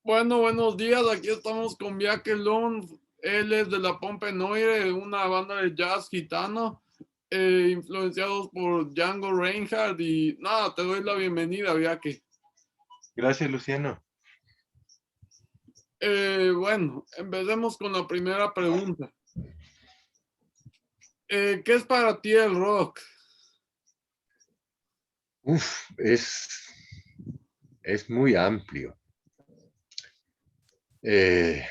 Bueno, buenos días. Aquí estamos con Viaque Lund. Él es de la Pompe Noire, una banda de jazz gitano, influenciados por Django Reinhardt. Y nada, te doy la bienvenida, Viaque. Gracias, Luciano. Bueno, empecemos con la primera pregunta. ¿Qué es para ti el rock? Uf, es muy amplio. Eh,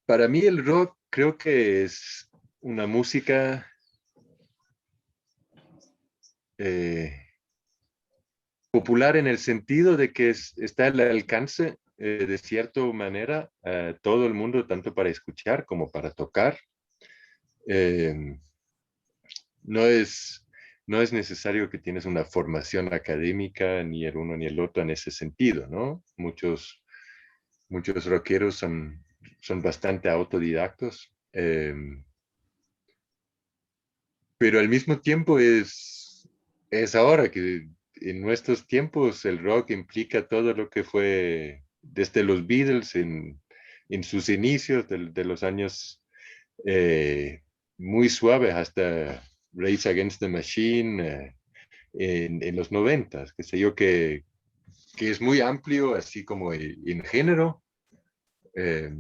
para mí el rock creo que es una música eh, popular en el sentido de que está al alcance de cierta manera a todo el mundo, tanto para escuchar como para tocar. Eh, no es, no es necesario que tienes una formación académica, ni el uno ni el otro en ese sentido, ¿no? Muchos rockeros son bastante autodidactos, pero al mismo tiempo es ahora que en nuestros tiempos el rock implica todo lo que fue desde los Beatles en sus inicios de los años eh, muy suaves hasta Rage Against the Machine en los noventas, que sé yo, que es muy amplio, así como en género. eh,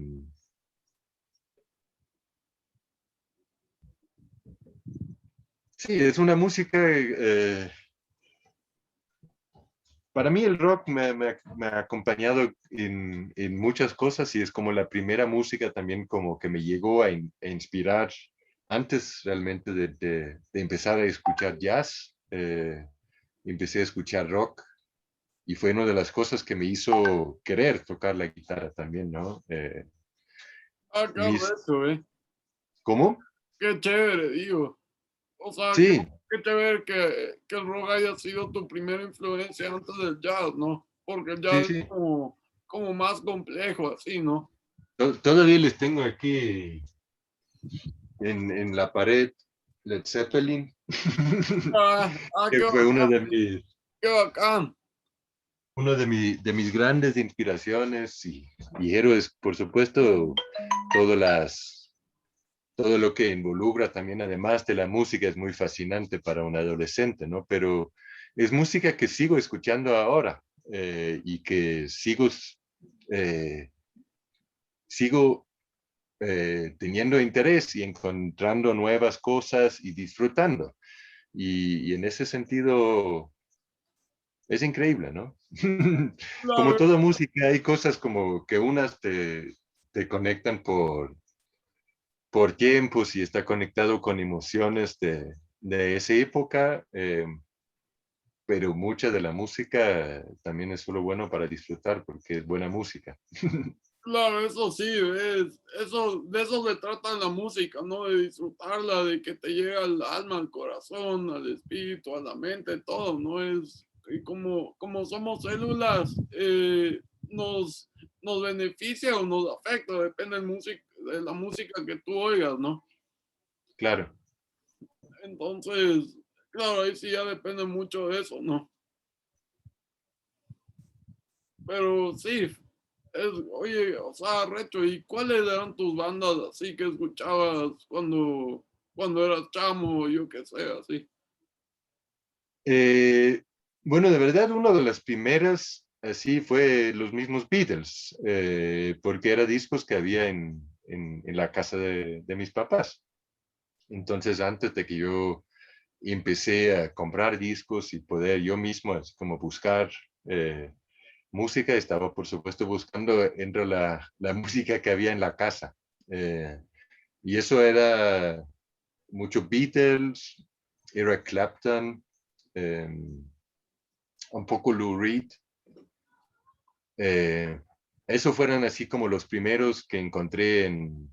Sí, es una música, para mí el rock me ha acompañado en muchas cosas y es como la primera música también como que me llegó a inspirar antes realmente de empezar a escuchar jazz. Empecé a escuchar rock y fue una de las cosas que me hizo querer tocar la guitarra también, ¿no? Ah, qué Mis, arrecho, ¿Cómo? Qué chévere, digo. O sea, Sí, qué chévere que el rock haya sido tu primera influencia antes del jazz, ¿no? Porque el sí, jazz es sí. como más complejo, así, ¿no? Todavía les tengo aquí en la pared Led Zeppelin, Qué que fue bacán, qué bacán. de mis grandes inspiraciones y héroes, por supuesto, todas todo lo que involucra también, además de la música, es muy fascinante para un adolescente, ¿no? Pero es música que sigo escuchando ahora y que eh, sigo teniendo interés y encontrando nuevas cosas y disfrutando. Y en ese sentido es increíble, ¿no? Como Claro, toda música, hay cosas como que unas te conectan por tiempos y está conectado con emociones de esa época, pero mucha de la música también es solo bueno para disfrutar porque es buena música. claro, eso sí, de eso se trata la música, ¿no? De disfrutarla, de que te llega al alma, al corazón, al espíritu, a la mente, todo, ¿no? Y como somos células, nos beneficia o nos afecta, depende de la música que tú oigas, ¿no? Claro. Entonces, claro, ahí sí ya depende mucho de eso, ¿no? Pero sí, oye, o sea, Recho, ¿y cuáles eran tus bandas así que escuchabas cuando eras chamo, yo qué sé, así? Eh, bueno, de verdad, una de las primeras así fue los mismos Beatles, porque eran discos que había en la casa de mis papás. Entonces, antes de que yo empecé a comprar discos y poder yo mismo así como buscar eh, música, estaba por supuesto buscando entre la música que había en la casa. Eh, y eso era mucho Beatles, Eric Clapton, eh, un poco Lou Reed. Eh, Esos fueron así como los primeros que encontré en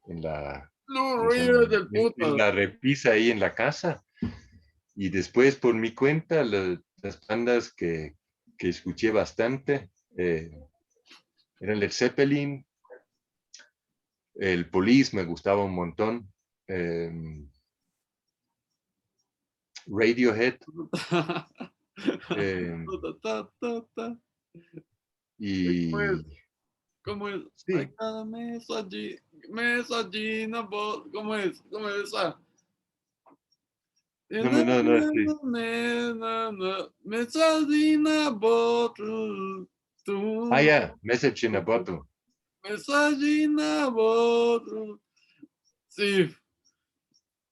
la, Blue ¿cómo se llama? Riders del En putas. la repisa ahí en la casa. Y después por mi cuenta, las bandas que escuché bastante eran Led Zeppelin, el Police me gustaba un montón, eh, Radiohead, eh, Ta, ta, ta, ta. Pues, y ¿cómo es? Hay sí, cada mesa Gina, ¿cómo es? ¿Cómo es esa? no, no, no, sí. Mesa Gina, bottle, Ah, tú, ya, Message in a Bottle. mesa Gina, bottle. Sí,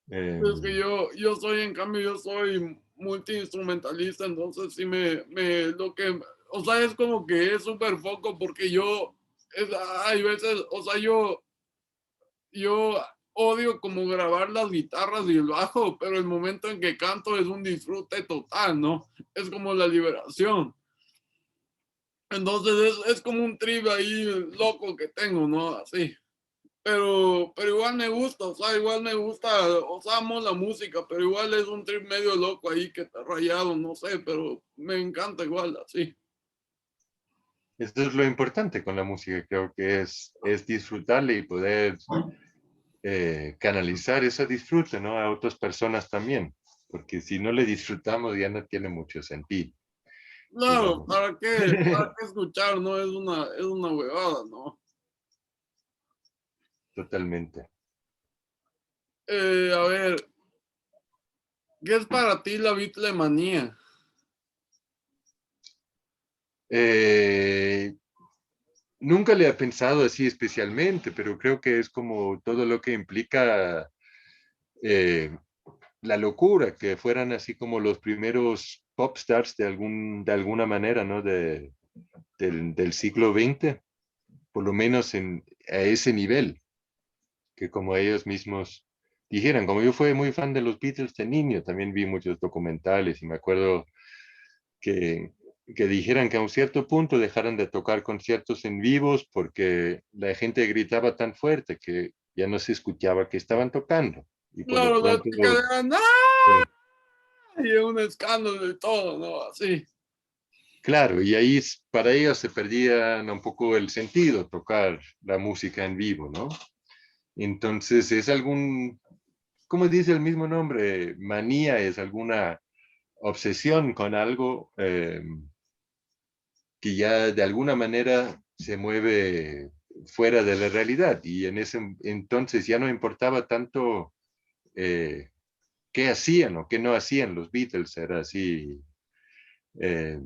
es que Em, yo soy, en cambio, yo soy multiinstrumentalista, entonces sí lo que, o sea, es como que es súper foco porque hay veces, o sea, yo odio como grabar las guitarras y el bajo, pero el momento en que canto es un disfrute total, ¿no? Es como la liberación. Entonces es como un trip ahí loco que tengo, ¿no? Así. Pero igual me gusta, o sea, igual me gusta, o sea, amo la música, pero igual es un trip medio loco ahí que está rayado, no sé, pero me encanta igual, así. Eso es lo importante con la música, creo que es disfrutarle y poder canalizar ese disfrute, ¿no? A otras personas también, porque si no le disfrutamos ya no tiene mucho sentido, Claro, digamos. ¿para qué escuchar? No es una huevada, ¿no? Totalmente. A ver, ¿qué es para ti la bitlemanía? Eh, Nunca le he pensado así especialmente, pero creo que es como todo lo que implica eh, la locura, que fueran así como los primeros pop stars de alguna manera, ¿no? Del siglo XX, por lo menos a ese nivel, que como ellos mismos dijeran, como yo fui muy fan de los Beatles de niño, también vi muchos documentales y me acuerdo que, que dijeran que a un cierto punto dejaran de tocar conciertos en vivos porque la gente gritaba tan fuerte que ya no se escuchaba que estaban tocando. Y por lo Claro, las pronto, chicas eran ¡ah! eh, Y es un escándalo y todo, ¿no? Así. claro, y ahí para ellos se perdía un poco el sentido tocar la música en vivo, ¿no? Entonces es como dice el mismo nombre, manía es alguna obsesión con algo que ya de alguna manera se mueve fuera de la realidad y en ese entonces ya no importaba tanto eh, qué hacían o qué no hacían los Beatles, era así, eh,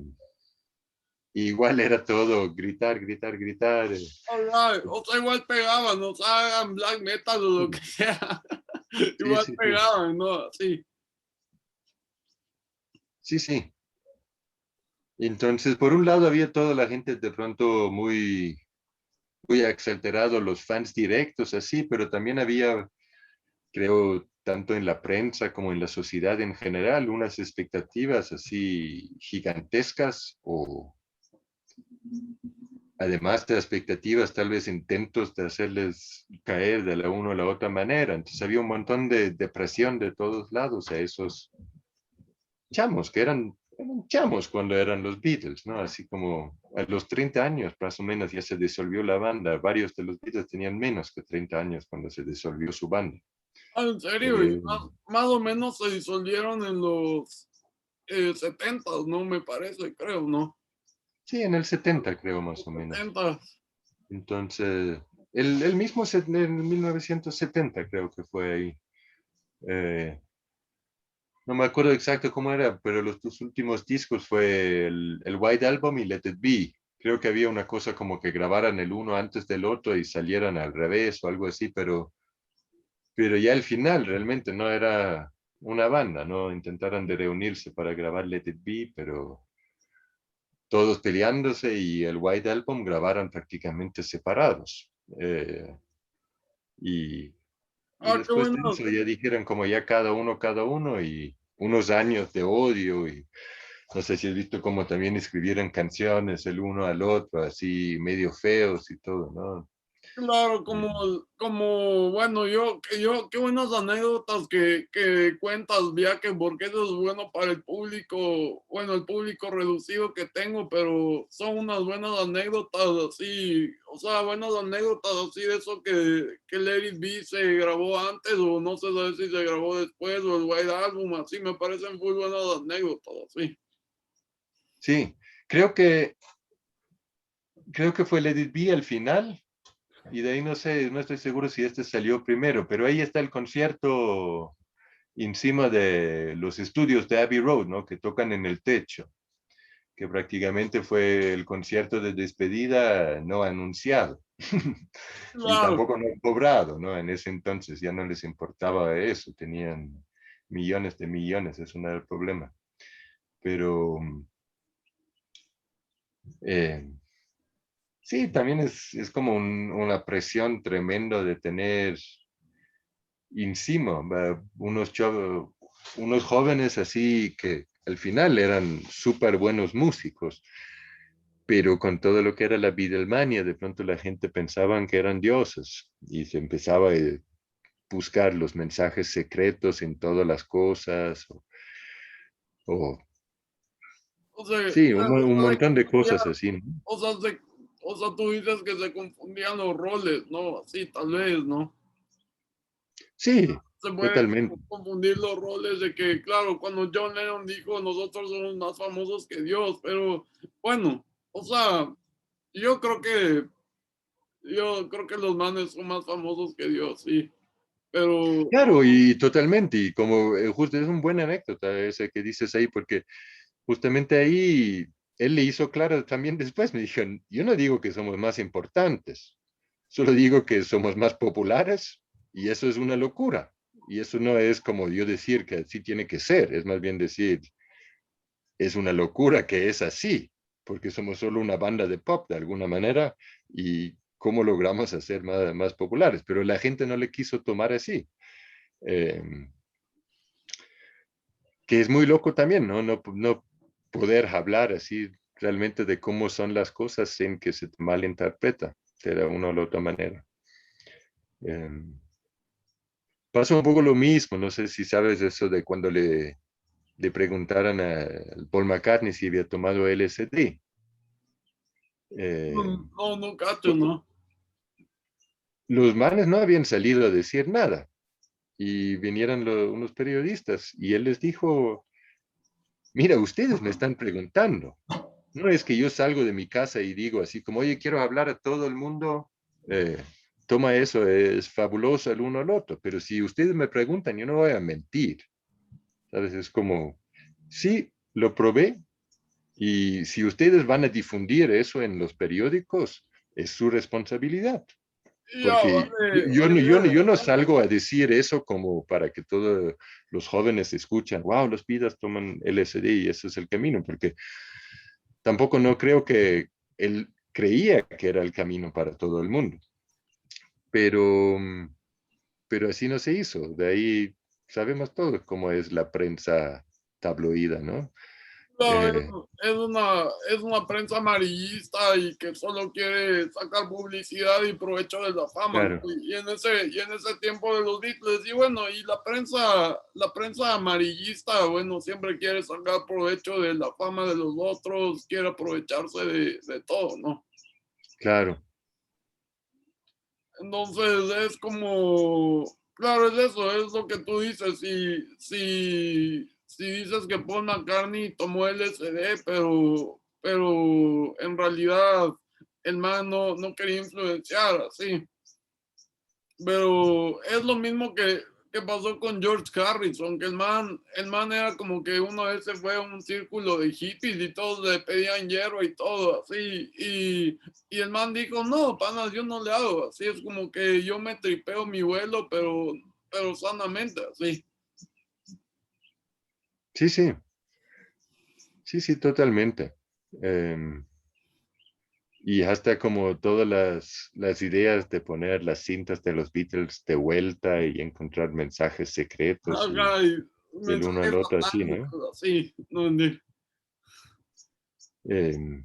igual era todo gritar, gritar, gritar. Alright. O sea, igual pegaban, o sea, hagan black metal o lo que sea. Sí, Igual sí, sí, pegaban, ¿no? Así. sí, sí. Entonces, por un lado había toda la gente de pronto muy exalterado, los fans directos así, pero también había, creo, tanto en la prensa como en la sociedad en general, unas expectativas así gigantescas o además de expectativas, tal vez intentos de hacerles caer de la una o la otra manera. Entonces había un montón de depresión de todos lados a esos chamos, que eran chamos cuando eran los Beatles, ¿no? Así como a los 30 años más o menos ya se disolvió la banda. Varios de los Beatles tenían menos que 30 años cuando se disolvió su banda. Ah, en serio, y Eh, más o menos se disolvieron en los 70, ¿no? Me parece, creo, ¿no? sí, en el 70 creo más Los o menos. 70. Entonces, el mismo en 1970 creo que fue ahí. Eh, no me acuerdo exacto cómo era, pero los dos últimos discos fue el White Album y Let It Be. Creo que había una cosa como que grabaran el uno antes del otro y salieran al revés o algo así, pero ya al final realmente no era una banda, ¿no? Intentaron de reunirse para grabar Let It Be, pero todos peleándose y el White Album grabaron prácticamente separados. Y, y Ah, qué después bueno. de eso ya dijeron como ya cada uno y unos años de odio y no sé si has visto cómo también escribieron canciones el uno al otro, así medio feos y todo, ¿no? Claro, Eh, bueno, qué buenas anécdotas que cuentas, ya que porque eso es bueno para el público, bueno, el público reducido que tengo, pero son unas buenas anécdotas así, o sea, buenas anécdotas así de eso que Let It Be se grabó antes, o no sé si se grabó después, o el White Album, así, me parecen muy buenas anécdotas, así. Sí, creo que, creo que fue Let It Be al final, y de ahí no sé, no estoy seguro si este salió primero, pero ahí está el concierto encima de los estudios de Abbey Road, ¿no? Que tocan en el techo, que prácticamente fue el concierto de despedida no anunciado y Claro. tampoco no cobrado, ¿no? En ese entonces ya no les importaba eso, tenían millones de millones, eso no era el problema. Pero eh, sí, también es como una presión tremenda de tener encima unos jóvenes así que al final eran súper buenos músicos, pero con todo lo que era la Beatlemania, de pronto la gente pensaba que eran dioses y se empezaba a buscar los mensajes secretos en todas las cosas, o O sea, sí, un se montón de confundían, cosas así, ¿no? o sea, o sea, tú dices que se confundían los roles, ¿no? Así, tal vez, ¿no? Sí, Se puede totalmente. confundir los roles de que, claro, cuando John Lennon dijo nosotros somos más famosos que Dios, pero bueno, o sea, yo creo que, yo creo que los manes son más famosos que Dios, sí, pero, Claro, y totalmente, y como justo es un buena anécdota ese que dices ahí, porque justamente ahí él le hizo claro también después, me dijo, yo no digo que somos más importantes, solo digo que somos más populares y eso es una locura. Y eso no es como yo decir que así tiene que ser, es más bien decir, es una locura que es así, porque somos solo una banda de pop de alguna manera y cómo logramos hacer más populares, pero la gente no le quiso tomar así. Eh, que es muy loco también, ¿no? No poder hablar así realmente de cómo son las cosas sin que se te malinterpreta de una u otra manera. Eh, pasa un poco lo mismo, no sé si sabes eso de cuando le preguntaran a Paul McCartney si había tomado LSD. Eh, no, no cacho, ¿no? los manes no habían salido a decir nada y vinieron unos periodistas y él les dijo, mira, ustedes me están preguntando. No es que yo salgo de mi casa y digo así como, oye, quiero hablar a todo el mundo, eh, toma eso, es fabuloso el uno al otro, pero si ustedes me preguntan, yo no voy a mentir, ¿sabes? Es como, sí, lo probé y si ustedes van a difundir eso en los periódicos, es su responsabilidad, Ya, porque vale, vale, yo no salgo a decir eso como para que todos los jóvenes escuchen, wow, los pidas toman LSD y ese es el camino, porque tampoco no creo que él creía que era el camino para todo el mundo, pero, pero así no se hizo. De ahí sabemos todos cómo es la prensa tabloide, ¿no? Eh, no, es una prensa amarillista y que solo quiere sacar publicidad y provecho de la fama, ¿no? claro, Y en ese tiempo de los Beatles, y bueno, y la prensa amarillista, bueno, siempre quiere sacar provecho de la fama de los otros, quiere aprovecharse de todo, ¿no? claro. Entonces es como, claro, es eso, es lo que tú dices. Si dices que Paul McCartney tomó LSD, pero en realidad el man no quería influenciar, así. Pero es lo mismo que pasó con George Harrison, que el man era como que una vez se fue a un círculo de hippies y todos le pedían hierro y todo, así, y el man dijo, no, panas, yo no le hago, así es como que yo me tripeo mi vuelo, pero sanamente, así. Sí, sí, sí, sí, totalmente. Eh, y hasta como todas las ideas de poner las cintas de los Beatles de vuelta y encontrar mensajes secretos y Ajá, y del uno al mensajes otro así, ¿no? satánicos, así, no, Eh,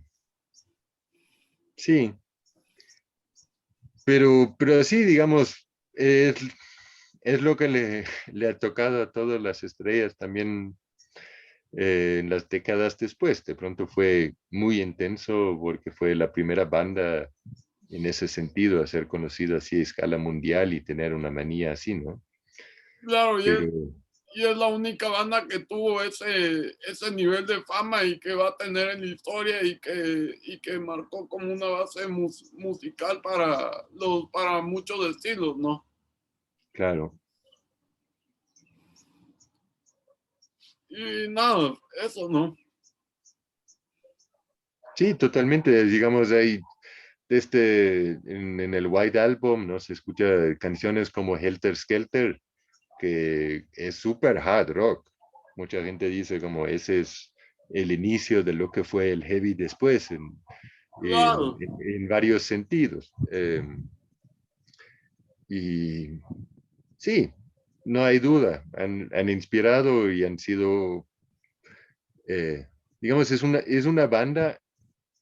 sí, pero sí, digamos, es lo que le ha tocado a todas las estrellas también en las décadas después. De pronto fue muy intenso porque fue la primera banda en ese sentido a ser conocida así a escala mundial y tener una manía así, ¿no? claro, Pero y es la única banda que tuvo ese nivel de fama y que va a tener en la historia y que marcó como una base musical para muchos estilos, ¿no? Claro. Y nada, eso, ¿no? Sí, totalmente. Digamos, hay en el White Album, ¿no? Se escucha canciones como Helter Skelter, que es súper hard rock. Mucha gente dice como ese es el inicio de lo que fue el heavy después, Claro. en varios sentidos. Y sí, no hay duda, han inspirado y han sido, digamos, es una banda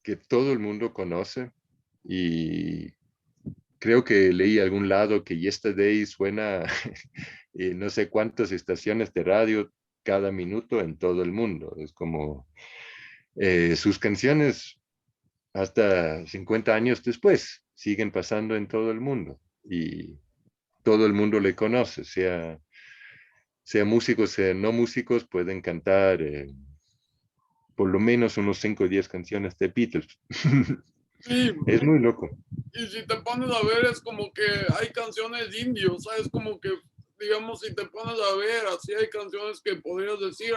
que todo el mundo conoce y creo que leí algún lado que Yesterday suena en no sé cuántas estaciones de radio cada minuto en todo el mundo. Es como sus canciones hasta 50 años después siguen pasando en todo el mundo y todo el mundo le conoce, sea músicos, sea no músicos, pueden cantar por lo menos unos 5 o 10 canciones de Beatles. Sí, Es muy loco. y si te pones a ver, es como que hay canciones indios, ¿sabes? Como que, digamos, si te pones a ver, así hay canciones que podrías decir,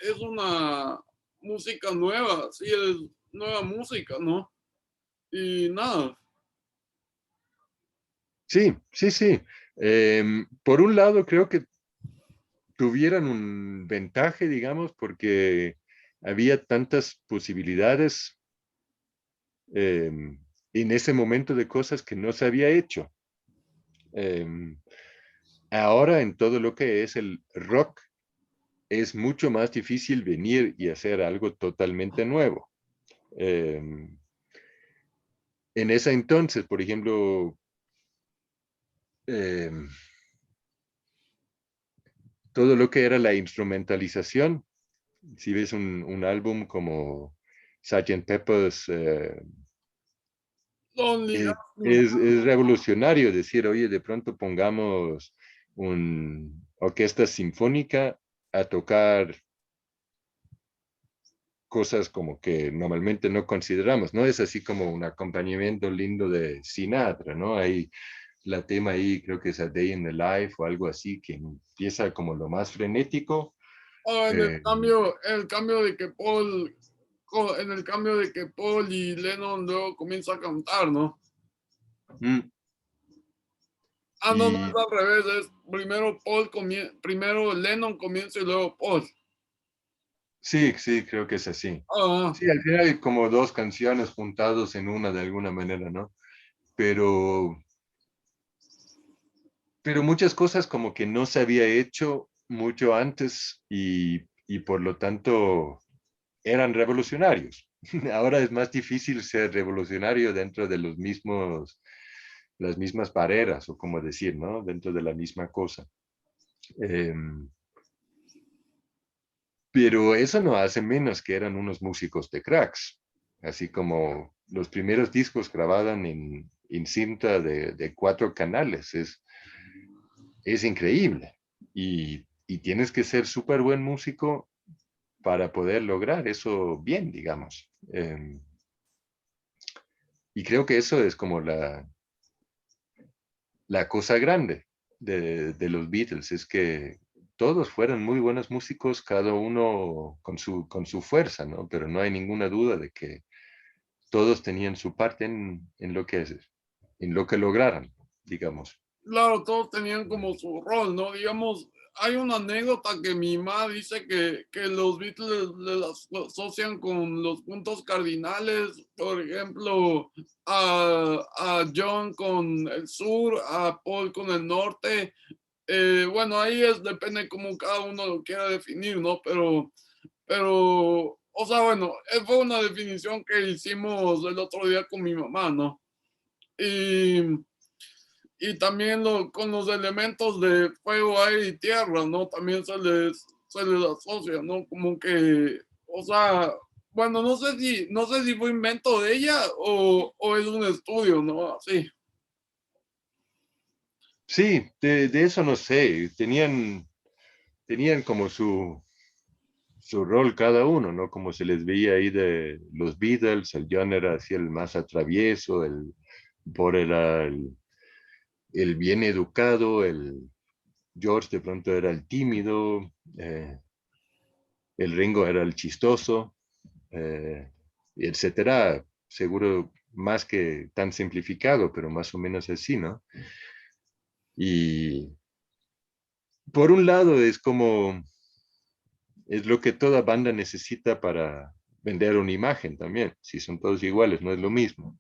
es una música nueva, sí, es nueva música, ¿no? Y nada, Sí, sí, sí. Por un lado, creo que tuvieran un ventaje, digamos, porque había tantas posibilidades en ese momento de cosas que no se había hecho. Em, Ahora en todo lo que es el rock, es mucho más difícil venir y hacer algo totalmente nuevo. Em, en ese entonces, por ejemplo, em, todo lo que era la instrumentalización, si ves un álbum como Sgt. Pepper's, Lonely es revolucionario decir, oye, de pronto pongamos un orquesta sinfónica a tocar cosas como que normalmente no consideramos, no es así como un acompañamiento lindo de Sinatra, ¿no? Hay la tema ahí, creo que es A Day in the Life o algo así, que empieza como lo más frenético. En eh, el cambio de que en el cambio de que Paul y Lennon luego comienza a cantar, ¿no? mm, No, no es y al revés, es primero Lennon comienza y luego Paul. sí, sí, creo que es así. Ah, Sí, al final hay como dos canciones juntados en una de alguna manera, ¿no? Pero, pero muchas cosas como que no se había hecho mucho antes y por lo tanto eran revolucionarios. Ahora es más difícil ser revolucionario dentro de las mismas barreras, o como decir, ¿no? Dentro de la misma cosa. Em, pero eso no hace menos que eran unos músicos de cracks, así como los primeros discos grababan en cinta de 4 canales. Es increíble. Y tienes que ser súper buen músico para poder lograr eso bien, digamos. Y creo que eso es como la cosa grande de los Beatles, es que todos fueron muy buenos músicos, cada uno con su fuerza, ¿no? Pero no hay ninguna duda de que todos tenían su parte en lo que lograran, digamos. claro, todos tenían como su rol, ¿no? Digamos, hay una anécdota que mi mamá dice que los Beatles lo asocian con los puntos cardinales, por ejemplo, a John con el sur, a Paul con el norte. Bueno, ahí depende cómo cada uno lo quiera definir, ¿no? Pero, o sea, bueno, fue una definición que hicimos el otro día con mi mamá, ¿no? Y, y también con los elementos de fuego, aire y tierra, ¿no? También se les asocia, ¿no? Como que, o sea, bueno, no sé si fue invento de ella o es un estudio, ¿no? Así. Sí, de eso no sé. Tenían tenían como su rol cada uno, ¿no? Como se les veía ahí de los Beatles, el John era así el más atravieso, el Paul era el bien educado, el George de pronto era el tímido, el Ringo era el chistoso, etcétera. Seguro más que tan simplificado, pero más o menos así, ¿no? Y por un lado es lo que toda banda necesita para vender una imagen también. Si son todos iguales, no es lo mismo.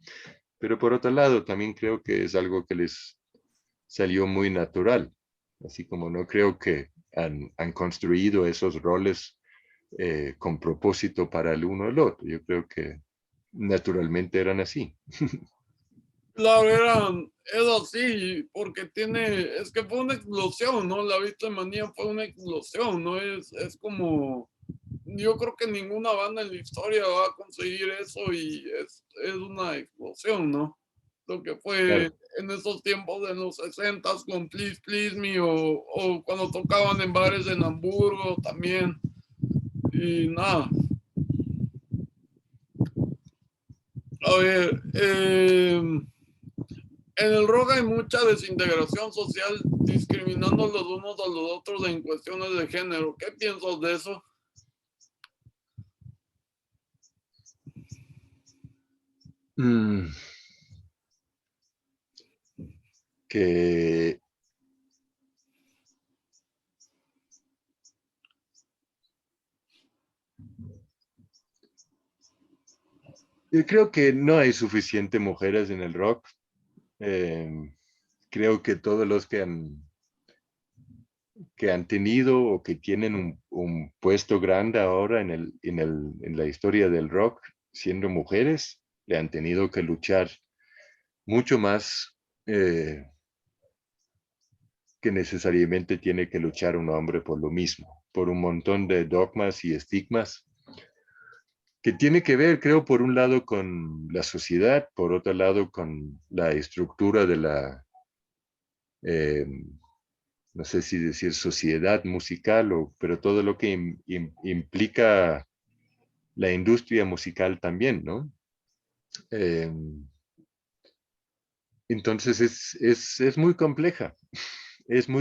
Pero por otro lado, también creo que es algo que les salió muy natural. Así como no creo que han construido esos roles con propósito para el uno o el otro. Yo creo que naturalmente eran así. Claro, es así, porque es que fue una explosión, ¿no? La Beatlemanía fue una explosión, ¿no? Es como, yo creo que ninguna banda en la historia va a conseguir eso y es una explosión, ¿no? Lo que fue Claro. en esos tiempos de los 60 con Please Please Me o cuando tocaban en bares en Hamburgo también. Y nada, a ver, en el rock hay mucha desintegración social discriminando los unos a los otros en cuestiones de género. ¿Qué piensas de eso? Mm, que yo creo que no hay suficiente mujeres en el rock. Eh, creo que todos los que han tenido o que tienen un puesto grande ahora en la historia del rock, siendo mujeres, le han tenido que luchar mucho más que necesariamente tiene que luchar un hombre por lo mismo, por un montón de dogmas y estigmas que tiene que ver, creo, por un lado con la sociedad, por otro lado con la estructura de eh, no sé si decir sociedad musical, pero todo lo que implica la industria musical también, ¿no? Eh, entonces es es muy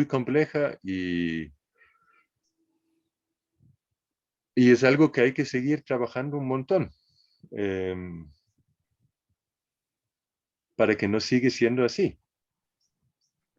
compleja y es algo que hay que seguir trabajando un montón eh, para que no siga siendo así.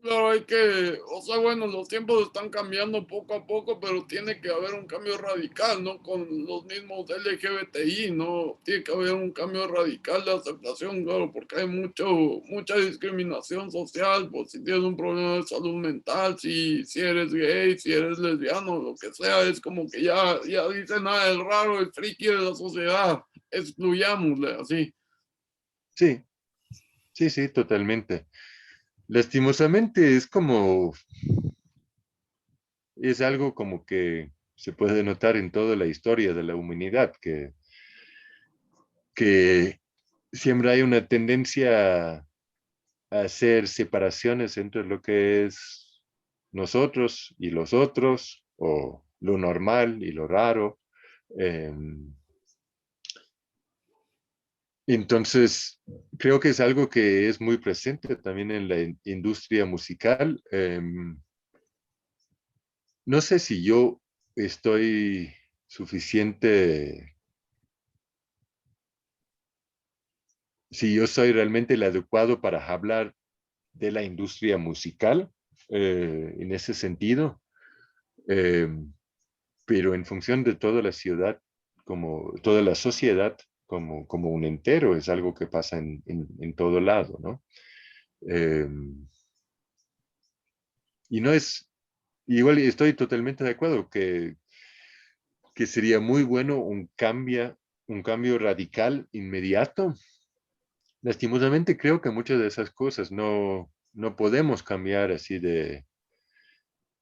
Claro, hay que, o sea, bueno, los tiempos están cambiando poco a poco, pero tiene que haber un cambio radical, ¿no? Con los mismos LGBTI, ¿no? Tiene que haber un cambio radical de aceptación, claro, porque hay mucha discriminación social, pues si tienes un problema de salud mental, si eres gay, si eres lesbiano, lo que sea, es como que ya dicen, nada, el raro, el friki de la sociedad, excluyámosle, así. Sí, sí, sí, totalmente. Lastimosamente es algo como que se puede notar en toda la historia de la humanidad, que siempre hay una tendencia a hacer separaciones entre lo que es nosotros y los otros, o lo normal y lo raro. Eh, entonces, creo que es algo que es muy presente también en la industria musical. No sé si yo estoy suficiente, si yo soy realmente el adecuado para hablar de la industria musical en ese sentido, eh, pero en función de toda la ciudad, como toda la sociedad, como un entero, es algo que pasa en todo lado, ¿no? Eh, y no es, igual estoy totalmente de acuerdo que sería muy bueno un cambio radical inmediato. Lastimosamente creo que muchas de esas cosas no podemos cambiar así de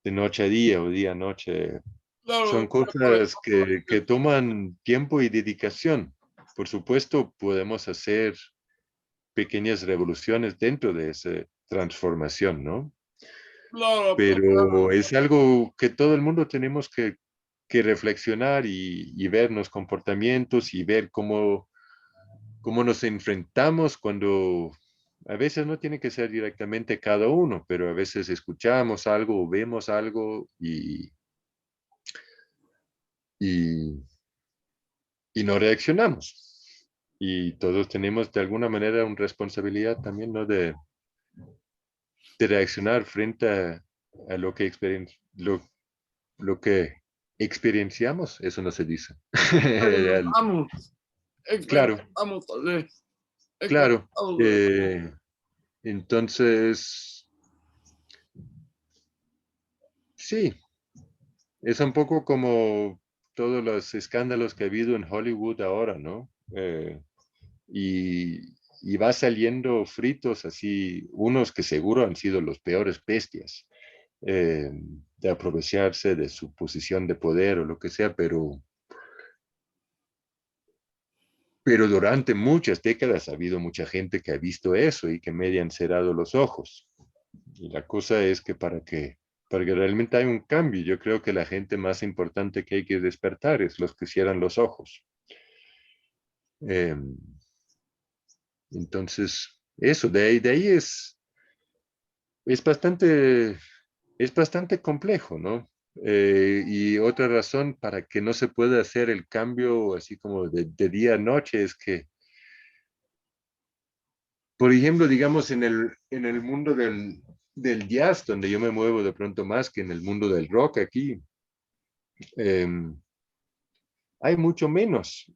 noche a día o día a noche. Son Claro, por cosas que ejemplo, toman tiempo y dedicación. Por supuesto, podemos hacer pequeñas revoluciones dentro de esa transformación, ¿no? Claro, pero es algo que todo el mundo tenemos que reflexionar y ver los comportamientos y ver cómo nos enfrentamos cuando a veces no tiene que ser directamente cada uno, pero a veces escuchamos algo o vemos algo y, y no reaccionamos. Y todos tenemos de alguna manera una responsabilidad también, ¿no? De reaccionar frente a lo que lo que experienciamos, eso no se dice. experimentamos, Claro, experimentamos tal vez, claro. experimentamos. Entonces, sí, es un poco como todos los escándalos que ha habido en Hollywood ahora, ¿no? Y va saliendo fritos así, unos que seguro han sido los peores bestias, eh, de aprovecharse de su posición de poder o lo que sea, pero durante muchas décadas ha habido mucha gente que ha visto eso y que medio han cerrado los ojos. Y la cosa es que para que realmente haya un cambio, yo creo que la gente más importante que hay que despertar es los que cierran los ojos. Eh, entonces, eso, de ahí es bastante, es bastante complejo, ¿no? Y otra razón para que no se pueda hacer el cambio así como de día a noche es que, por ejemplo, digamos, en el mundo del jazz, donde yo me muevo de pronto más que en el mundo del rock aquí, eh, hay mucho menos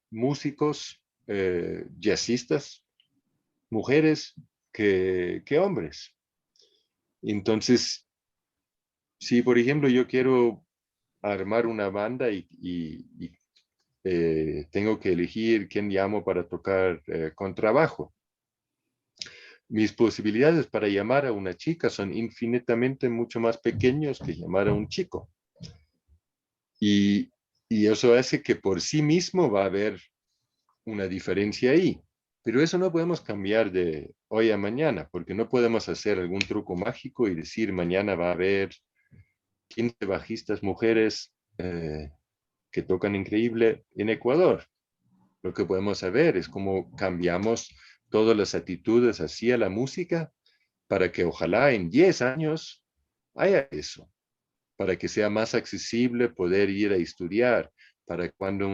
músicos, jazzistas, mujeres que hombres. Entonces, si por ejemplo yo quiero armar una banda y tengo que elegir quién llamo para tocar contrabajo, mis posibilidades para llamar a una chica son infinitamente mucho más pequeños que llamar a un chico. Y, y eso hace que por sí mismo va a haber una diferencia ahí. Pero eso no podemos cambiar de hoy a mañana, porque no podemos hacer algún truco mágico y decir mañana va a haber 15 bajistas mujeres que tocan increíble en Ecuador. Lo que podemos saber es cómo cambiamos todas las actitudes hacia la música para que ojalá en 10 años haya eso, para que sea más accesible poder ir a estudiar, para cuando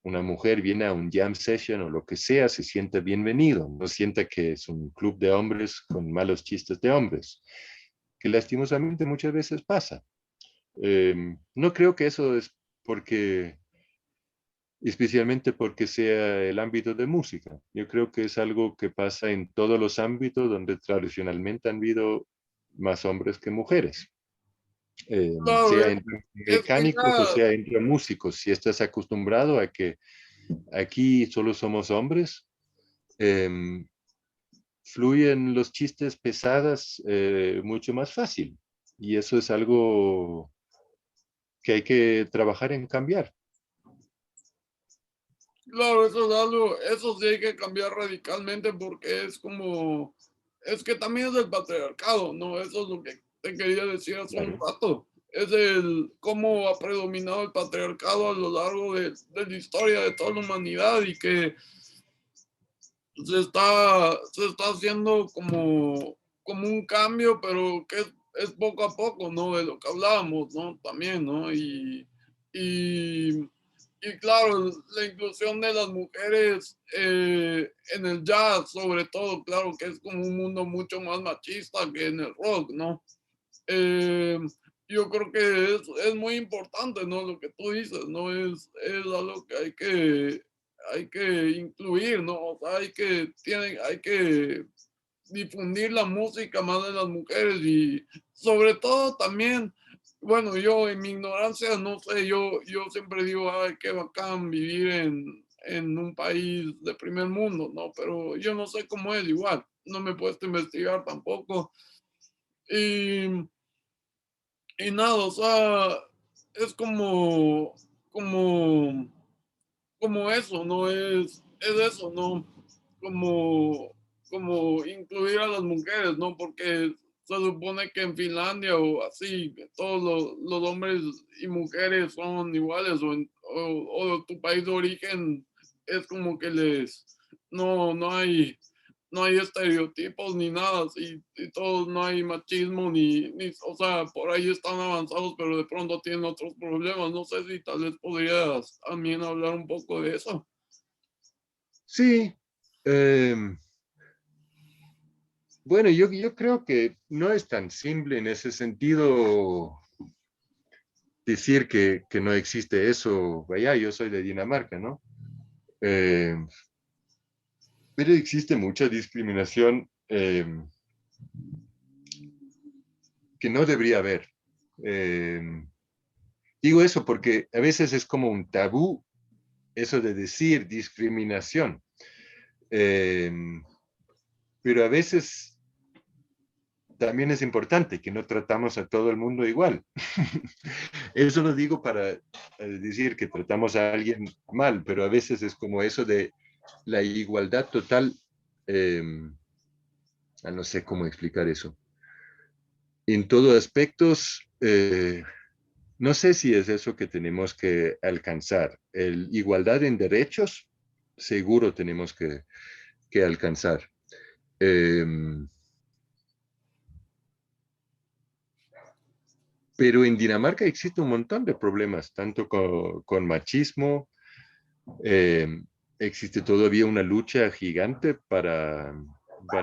una mujer viene a un jam session o lo que sea, se sienta bienvenido, no sienta que es un club de hombres con malos chistes de hombres, que lastimosamente muchas veces pasa. No creo que eso es porque, especialmente porque sea el ámbito de música. Yo creo que es algo que pasa en todos los ámbitos donde tradicionalmente han habido más hombres que mujeres. Claro, Sea entre es que mecánicos o ya, sea entre músicos. Si estás acostumbrado a que aquí solo somos hombres, em, fluyen los chistes pesadas mucho más fácil. Y eso es algo que hay que trabajar en cambiar. claro, eso es algo, eso sí hay que cambiar radicalmente porque es como, es que también es el patriarcado, ¿no? Eso es lo que te quería decir hace un Claro, rato. Es el cómo ha predominado el patriarcado a lo largo de la historia de toda la humanidad y que se está haciendo como un cambio, pero que es poco a poco, ¿no? De lo que hablábamos, ¿no? También, ¿no? Y, y claro, la inclusión de las mujeres en el jazz, sobre todo, claro que es como un mundo mucho más machista que en el rock, ¿no? Eh, yo creo que es muy importante, ¿no? Lo que tú dices, ¿no? Es algo que hay que incluir, ¿no? O sea, hay que difundir la música más de las mujeres y sobre todo también, bueno, yo en mi ignorancia, no sé, yo siempre digo, ay, qué bacán vivir en un país de primer mundo, ¿no? Pero yo no sé cómo es igual, no me he puesto a investigar tampoco. Y y nada, o sea, es como, como eso, ¿no? Es eso, ¿no? Como incluir a las mujeres, ¿no? Porque se supone que en Finlandia o así, que todos los hombres y mujeres son iguales o tu país de origen es como que no hay, no hay estereotipos ni nada, así, y todos no hay machismo o sea, por ahí están avanzados, pero de pronto tienen otros problemas. No sé si tal vez podrías también hablar un poco de eso. Sí, em, bueno, yo creo que no es tan simple en ese sentido decir que no existe eso. Vaya, yo soy de Dinamarca, ¿no? Em, pero existe mucha discriminación que no debería haber. Em, digo eso porque a veces es como un tabú eso de decir discriminación. Em, pero a veces también es importante que no tratamos a todo el mundo igual. Eso lo digo para decir que tratamos a alguien mal, pero a veces es como eso de la igualdad total. eh, no sé cómo explicar eso. En todos aspectos, no sé si es eso que tenemos que alcanzar. El igualdad en derechos, seguro tenemos que alcanzar. Eh, pero en Dinamarca existe un montón de problemas, tanto con machismo, eh, existe todavía una lucha gigante para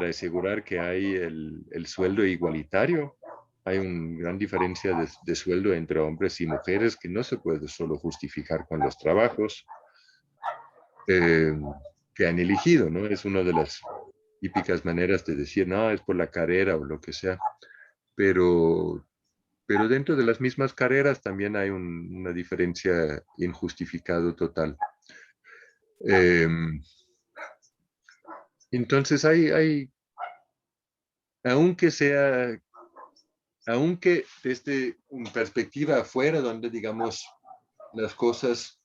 asegurar que hay el sueldo igualitario. Hay una gran diferencia de sueldo entre hombres y mujeres que no se puede solo justificar con los trabajos eh, que han elegido, ¿no? Es una de las típicas maneras de decir, no, es por la carrera o lo que sea, pero, pero dentro de las mismas carreras también hay una diferencia injustificada total. Eh, entonces aunque sea, aunque desde una perspectiva afuera, donde digamos las cosas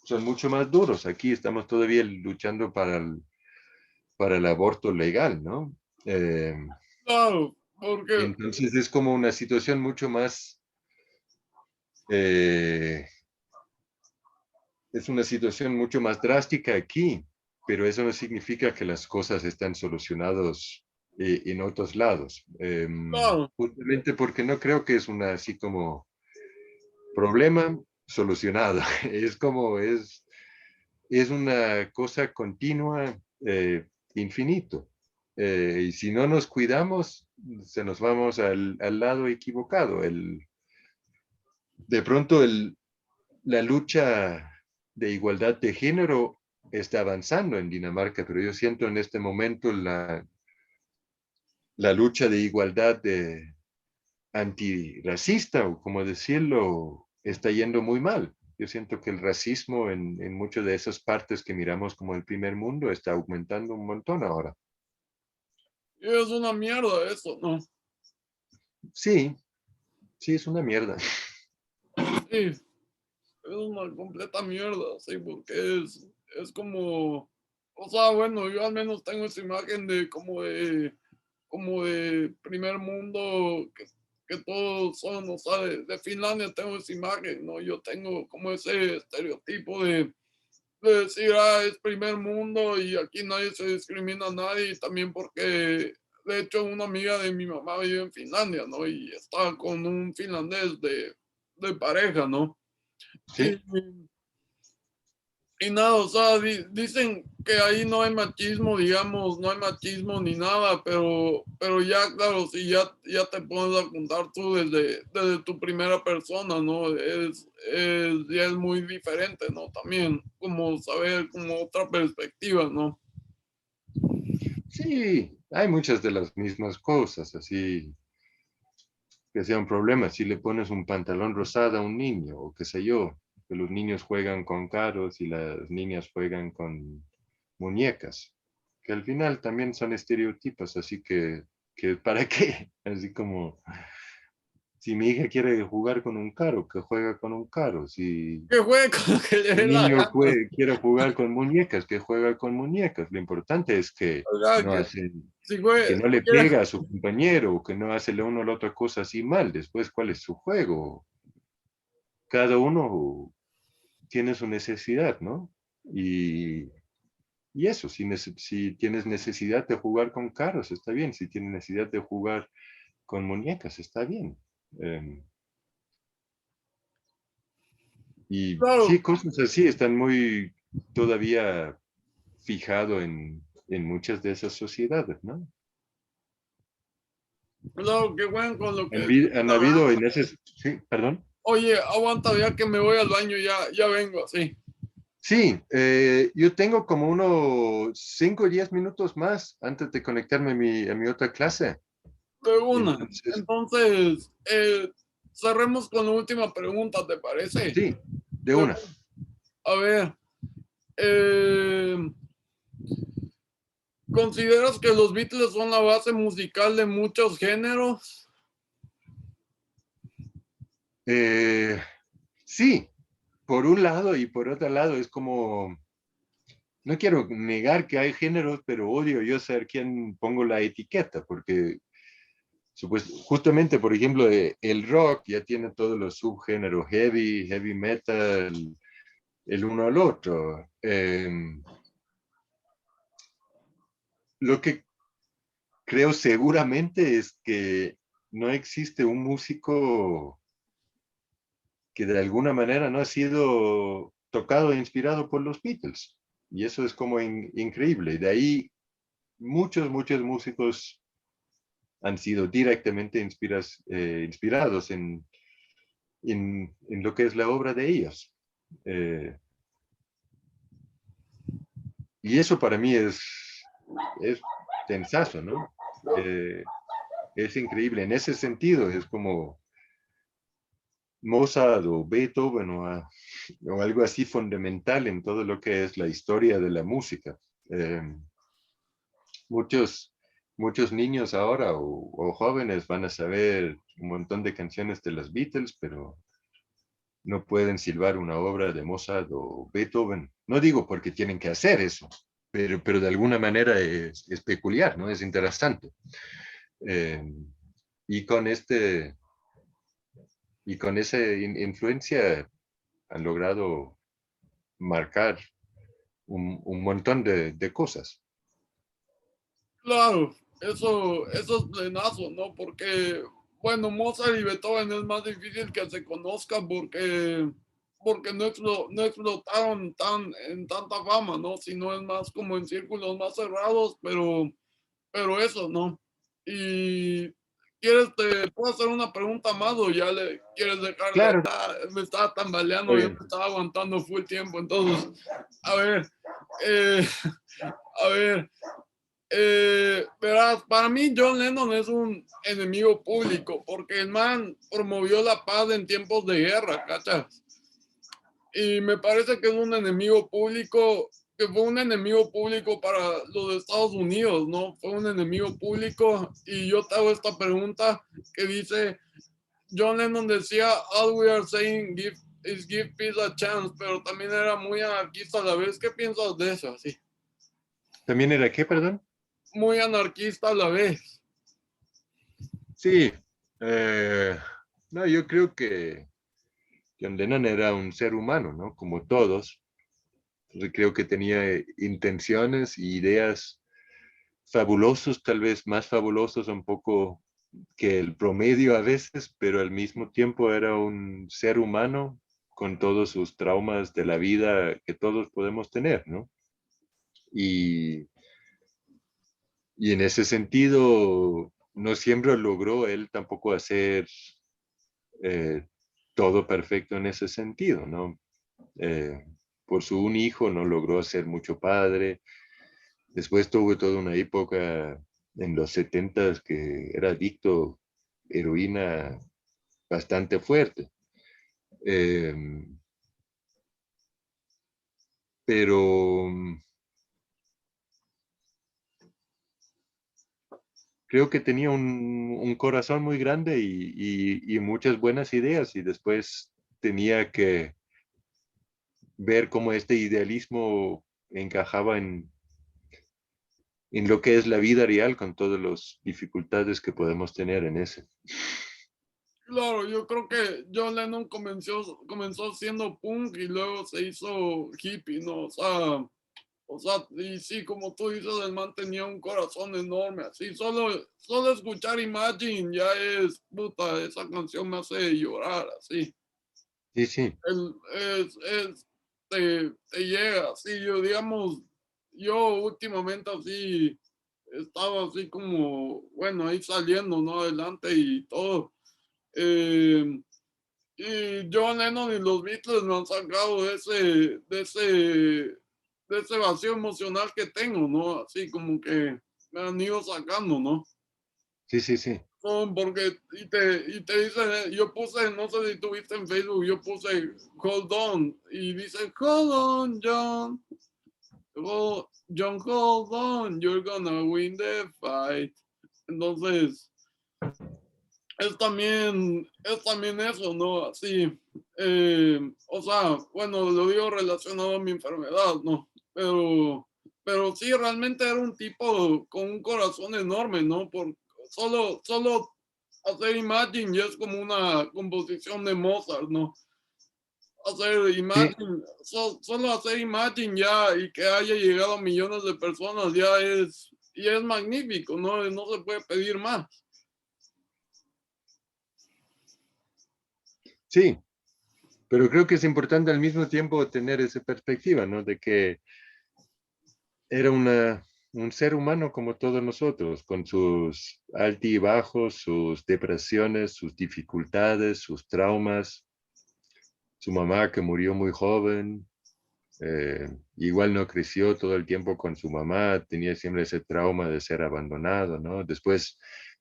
son mucho más duros, aquí estamos todavía luchando para el aborto legal, ¿no? Eh, Claro, porque entonces es como una situación mucho más, eh, es una situación mucho más drástica aquí, pero eso no significa que las cosas están solucionadas en otros lados. claro, Justamente porque no creo que es una así como problema solucionado. Es como es una cosa continua, infinito. Y si no nos cuidamos, se nos vamos al lado equivocado. De pronto la lucha de igualdad de género está avanzando en Dinamarca, pero yo siento en este momento la lucha de igualdad antirracista, o como decirlo, está yendo muy mal. Yo siento que el racismo en muchas de esas partes que miramos como el primer mundo está aumentando un montón ahora. es una mierda eso, ¿no? Sí, sí, es una mierda. Sí, es una completa mierda, sí, porque es como, o sea, bueno, yo al menos tengo esa imagen de como de primer mundo, que todos son, o sea, de Finlandia tengo esa imagen, ¿no? Yo tengo como ese estereotipo de decir, ah, es primer mundo y aquí nadie se discrimina a nadie, y también porque, de hecho, una amiga de mi mamá vive en Finlandia, ¿no? Y está con un finlandés de pareja, ¿no? Y, Sí, y nada, o sea, dicen que ahí no hay machismo, digamos, no hay machismo ni nada, pero ya, claro, si ya te pones a contar tú desde tu primera persona, ¿no? Ya es muy diferente, ¿no? También, como saber, como otra perspectiva, ¿no? sí, hay muchas de las mismas cosas, así que sea un problema. Si le pones un pantalón rosado a un niño, o qué sé yo, que los niños juegan con carros y las niñas juegan con muñecas, que al final también son estereotipos, así que ¿para qué? Así como, Si mi hija quiere jugar con un carro, que juega con un carro. Si Que juegue con lo que le dé un la niño gana. quiere jugar con muñecas, que juega con muñecas. Lo importante es que O sea, no que hace, si que juegue, no le quiere, pega a su compañero, o que no hace la una o la otra cosa así mal. Después, ¿cuál es su juego? Cada uno tiene su necesidad, ¿no? Y eso, si tienes necesidad de jugar con carros, está bien. Si tienes necesidad de jugar con muñecas, está bien. Eh, y claro, sí, cosas así están muy todavía fijado en muchas de esas sociedades, ¿no? claro, que jueguen con lo que les dé Han la habido gana. en ese, sí, perdón. Oye, aguanta ya que me voy al baño, ya vengo, sí. Sí, yo tengo como unos 5 o 10 minutos más antes de conectarme a mi otra clase. De una. Entonces, Entonces, cerremos con la última pregunta, ¿te parece? sí, de una. A ver, eh, ¿consideras que los Beatles son la base musical de muchos géneros? Eh, sí, por un lado y por otro lado es como, no quiero negar que hay géneros, pero odio yo ser quien pongo la etiqueta, porque justamente, por ejemplo, el rock ya tiene todos los subgéneros, heavy metal, el uno al otro. Lo que creo seguramente es que no existe un músico que de alguna manera no ha sido tocado e inspirado por los Beatles. Y eso es como increíble. De ahí muchos músicos han sido directamente inspirados en lo que es la obra de ellos. Eh, y eso para mí es tensazo, ¿no? Eh, es increíble. En ese sentido, es como Mozart o Beethoven o algo así fundamental en todo lo que es la historia de la música. Eh, muchos, muchos niños ahora o jóvenes van a saber un montón de canciones de los Beatles, pero no pueden silbar una obra de Mozart o Beethoven. No digo porque tienen que hacer eso, pero de alguna manera es peculiar, ¿no? Es interesante. Eh, y con y con esa influencia han logrado marcar un montón de cosas. Claro, eso es plenazo, ¿no? Porque, bueno, Mozart y Beethoven es más difícil que se conozcan porque no explotaron en tanta fama, ¿no? Sino es más como en círculos más cerrados, pero eso, ¿no? Y te puedo hacer una pregunta más o ya le quieres dejar de Claro, me estaba tambaleando, está yo bien. me estaba aguantando full tiempo, entonces, a ver, eh, a ver, verás, para mí John Lennon es un enemigo público porque el man promovió la paz en tiempos de guerra, ¿cachas? Y me parece que es un enemigo público, que fue un enemigo público para los Estados Unidos, ¿no? Fue un enemigo público y yo te hago esta pregunta que dice, John Lennon decía, all we are saying give peace a chance, pero también era muy anarquista a la vez. ¿Qué piensas de eso? Sí, ¿También era qué, perdón? muy anarquista a la vez. Sí. No, yo creo que John Lennon era un ser humano, ¿no? Como todos. Entonces creo que tenía intenciones y ideas fabulosos, tal vez más fabulosos un poco que el promedio a veces, pero al mismo tiempo era un ser humano con todos sus traumas de la vida que todos podemos tener, ¿no? Y, y en ese sentido, no siempre logró él tampoco hacer eh, todo perfecto en ese sentido, ¿no? Eh, por su un hijo no logró ser mucho padre. Después tuvo toda una época en los 70 que era adicto a heroína bastante fuerte. Eh, pero creo que tenía un corazón muy grande y muchas buenas ideas y después tenía que ver cómo este idealismo encajaba en lo que es la vida real con todas las dificultades que podemos tener en ese. Claro, yo creo que John Lennon comenzó siendo punk y luego se hizo hippie, ¿no? O sea, y sí, como tú dices, el man tenía un corazón enorme, así, solo escuchar Imagine ya es, puta, esa canción me hace llorar, así. Sí, sí, Te llega, así, yo, digamos, yo últimamente así, estaba así como, bueno, ahí saliendo, ¿no? Adelante y todo. eh, y John Lennon y los Beatles me han sacado de ese vacío emocional que tengo, ¿no? Así como que me han ido sacando, ¿no? sí, sí, sí. Porque, y te dicen, yo puse, no sé si tuviste en Facebook, yo puse Hold On, y dice, Hold on, John, John, hold on, you're gonna win the fight. Entonces, es también eso, ¿no? Así, o sea, bueno, lo digo relacionado a mi enfermedad, ¿no? Pero sí, realmente era un tipo con un corazón enorme, ¿no? Solo hacer Imagine ya es como una composición de Mozart, ¿no? Hacer Sí, Imagine, solo hacer Imagine ya y que haya llegado a millones de personas ya es magnífico, ¿no? No se puede pedir más. sí, pero creo que es importante al mismo tiempo tener esa perspectiva, ¿no? De que era un ser humano como todos nosotros, con sus altibajos, sus depresiones, sus dificultades, sus traumas, su mamá que murió muy joven, igual no creció todo el tiempo con su mamá, tenía siempre ese trauma de ser abandonado, ¿no? Después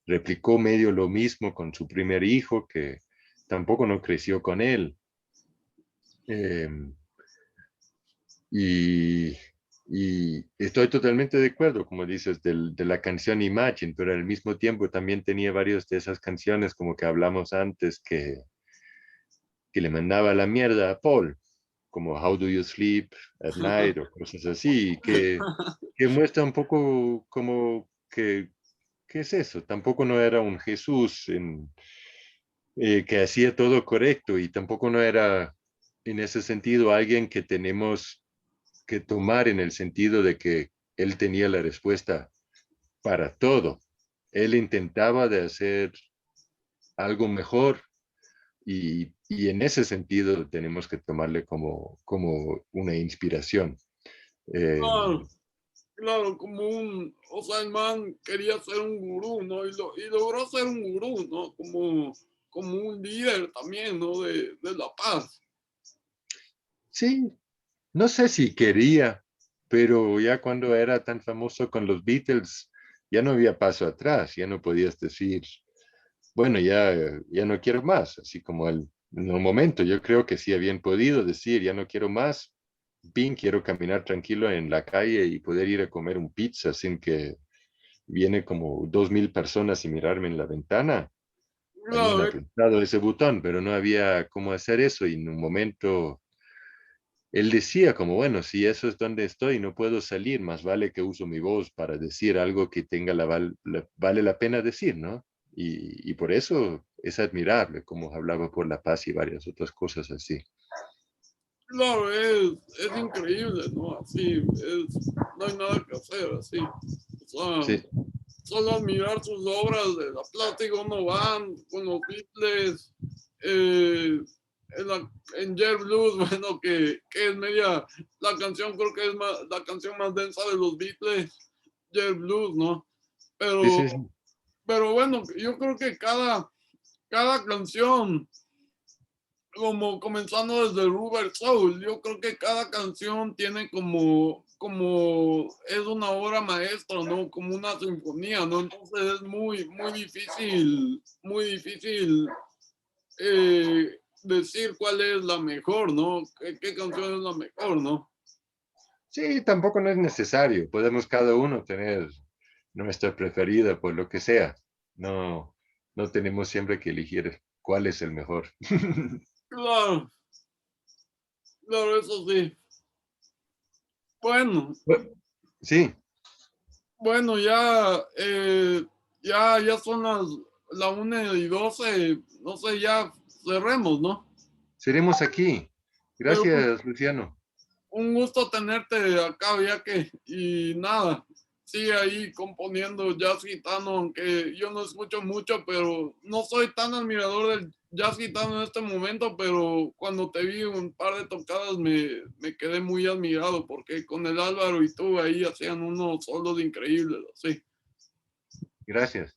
replicó medio lo mismo con su primer hijo, que tampoco no creció con él. Eh, y, y estoy totalmente de acuerdo, como dices, de la canción Imagine, pero al mismo tiempo también tenía varias de esas canciones, como que hablamos antes, que le mandaba la mierda a Paul, como How Do You Sleep at Night o cosas así, que muestra un poco como que, ¿qué es eso? Tampoco no era un Jesús que hacía todo correcto y tampoco no era en ese sentido alguien que tenemos que tomar en el sentido de que él tenía la respuesta para todo. Él intentaba de hacer algo mejor y en ese sentido tenemos que tomarle como una inspiración. Eh, Claro, claro, o sea, el man quería ser un gurú, ¿no? Y logró ser un gurú, ¿no? Como un líder también, ¿no? De la paz. sí, no sé si quería, pero ya cuando era tan famoso con los Beatles, ya no había paso atrás, ya no podías decir, bueno, ya no quiero más, así como en un momento, yo creo que sí habían podido decir, ya no quiero más, bien, quiero caminar tranquilo en la calle y poder ir a comer un pizza sin que viene como 2000 personas y mirarme en la ventana. Habían Claro, apretado ese botón, pero no había cómo hacer eso y en un momento él decía como, bueno, si eso es donde estoy, no puedo salir, más vale que uso mi voz para decir algo que tenga vale la pena decir, ¿no? Y por eso es admirable como hablaba por la paz y varias otras cosas así. claro, es increíble, ¿no? Así, no hay nada que hacer, así. O sea, Sí, solo admirar sus obras de la Plástico No Van, con los Beatles, eh, en Jet Blues, bueno, que es la canción creo que es la canción más densa de los Beatles, Jet Blues, ¿no? sí, Pero, sí, sí. pero bueno, yo creo que cada canción, como comenzando desde Rubber Soul, yo creo que cada canción tiene es una obra maestra, ¿no? Como una sinfonía, ¿no? Entonces es muy difícil decir cuál es la mejor, ¿no? ¿Qué canción es la mejor, ¿no? Sí, tampoco no es necesario. Podemos cada uno tener nuestra preferida por lo que sea. No, no tenemos siempre que elegir cuál es el mejor. Claro, claro, eso sí. Bueno, Sí, bueno, ya son la 1:12, no sé, ya cerremos, ¿no? seremos aquí. Pero Gracias, Luciano. un gusto tenerte acá, ya que, y nada, sigue ahí componiendo jazz gitano, aunque yo no escucho mucho, pero no soy tan admirador del jazz gitano en este momento, pero cuando te vi un par de tocadas me quedé muy admirado, porque con el Álvaro y tú ahí hacían unos solos increíbles, así. Gracias.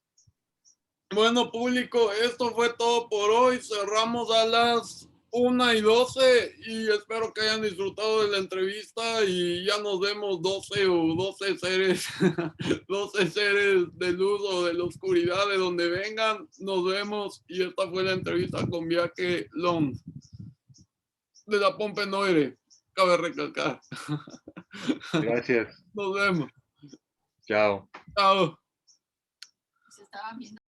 Bueno, público, esto fue todo por hoy. Cerramos a las 1:12 y espero que hayan disfrutado de la entrevista y ya nos vemos 12 seres, 12 seres de luz o de la oscuridad de donde vengan. Nos vemos y esta fue la entrevista con Viaje Long de la Pompe Noire. Cabe recalcar. Gracias. Nos vemos. Chao. Chao.